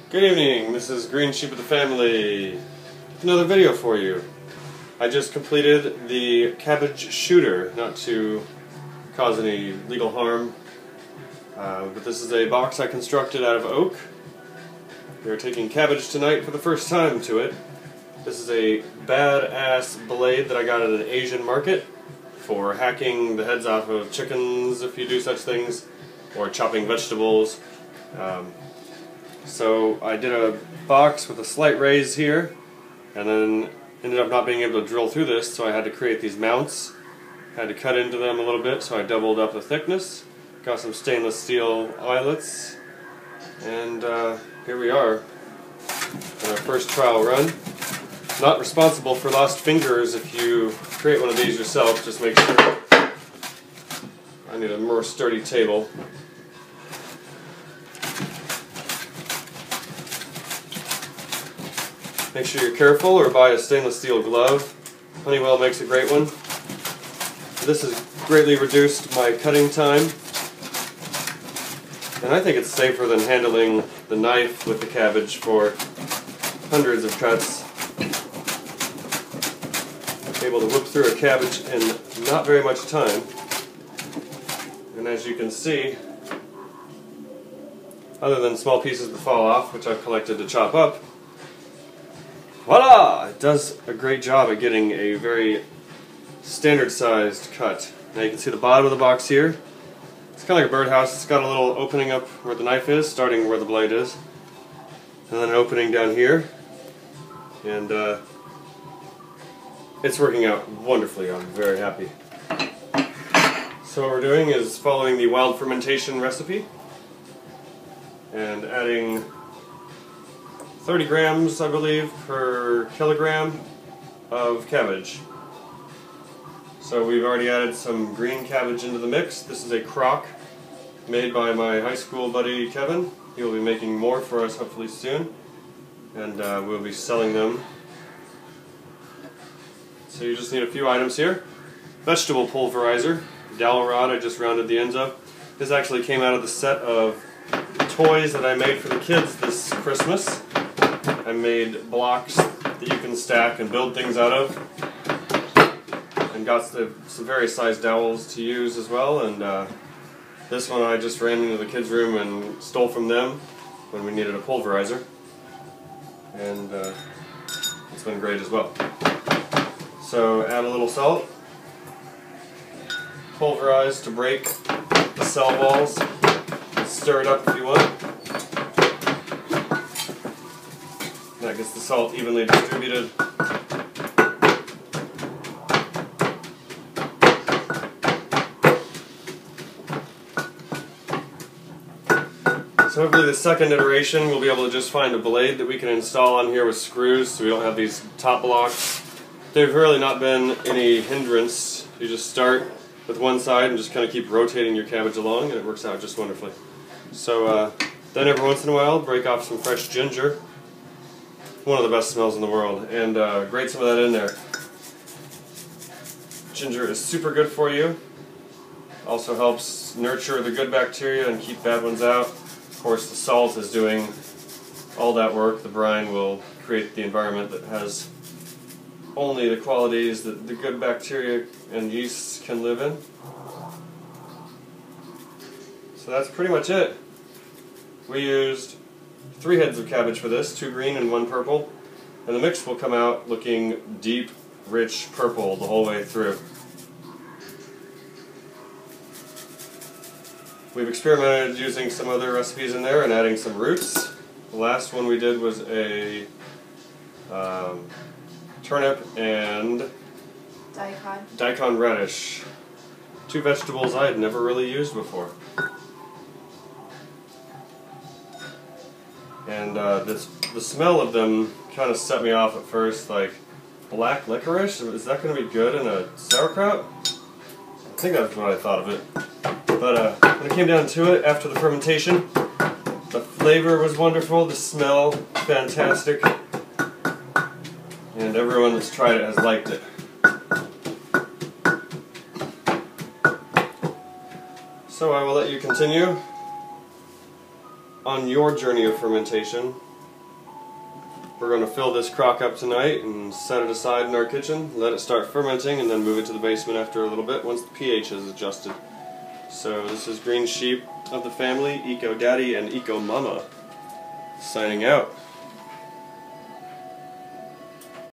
Good evening, this is Green Sheep of the Family. Another video for you. I just completed the cabbage shooter, not to cause any legal harm, but this is a box I constructed out of oak. We are taking cabbage tonight for the first time to it. This is a badass blade that I got at an Asian market for hacking the heads off of chickens, if you do such things, or chopping vegetables. So I did a box with a slight raise here, and then ended up not being able to drill through this, so I had to create these mounts. Had to cut into them a little bit, so I doubled up the thickness. Got some stainless steel eyelets, and here we are on our first trial run. Not responsible for lost fingers if you create one of these yourself, just make sure. I need a more sturdy table. Make sure you're careful or buy a stainless steel glove. Honeywell makes a great one. This has greatly reduced my cutting time, and I think it's safer than handling the knife with the cabbage for hundreds of cuts. Able to whip through a cabbage in not very much time, and as you can see, other than small pieces that fall off, which I've collected to chop up, voila! It does a great job at getting a very standard-sized cut. Now you can see the bottom of the box here. It's kind of like a birdhouse. It's got a little opening up where the knife is, starting where the blade is, and then an opening down here. And it's working out wonderfully. I'm very happy. So what we're doing is following the wild fermentation recipe and adding 30 grams, I believe, per kilogram of cabbage. So we've already added some green cabbage into the mix. This is a crock made by my high school buddy Kevin. He will be making more for us hopefully soon, and we'll be selling them. So you just need a few items here. Vegetable pulverizer, dowel rod I just rounded the ends of. This actually came out of the set of toys that I made for the kids this Christmas. I made blocks that you can stack and build things out of, and got some various size dowels to use as well. And this one I just ran into the kids' room and stole from them when we needed a pulverizer, and it's been great as well. So add a little salt, pulverize to break the cell walls, stir it up if you want. That gets the salt evenly distributed. So hopefully the second iteration we'll be able to just find a blade that we can install on here with screws, so we don't have these top blocks. There's really not been any hindrance. You just start with one side and just kind of keep rotating your cabbage along, and it works out just wonderfully. So then every once in a while break off some fresh ginger. One of the best smells in the world, and grate some of that in there. Ginger is super good for you. Also helps nurture the good bacteria and keep bad ones out. Of course, the salt is doing all that work. The brine will create the environment that has only the qualities that the good bacteria and yeasts can live in. So that's pretty much it. We used 3 heads of cabbage for this, 2 green and 1 purple, and the mix will come out looking deep, rich purple the whole way through. We've experimented using some other recipes in there and adding some roots. The last one we did was a turnip and daikon radish. 2 vegetables I had never really used before. And the smell of them kind of set me off at first, like black licorice? Is that going to be good in a sauerkraut? I think that's what I thought of it. But when it came down to it, after the fermentation, the flavor was wonderful, the smell fantastic, and everyone that's tried it has liked it. So I will let you continue on your journey of fermentation, We're going to fill this crock up tonight and set it aside in our kitchen, let it start fermenting, and then move it to the basement after a little bit once the pH is adjusted. So this is Green Sheep of the family, Eco Daddy and Eco Mama, signing out.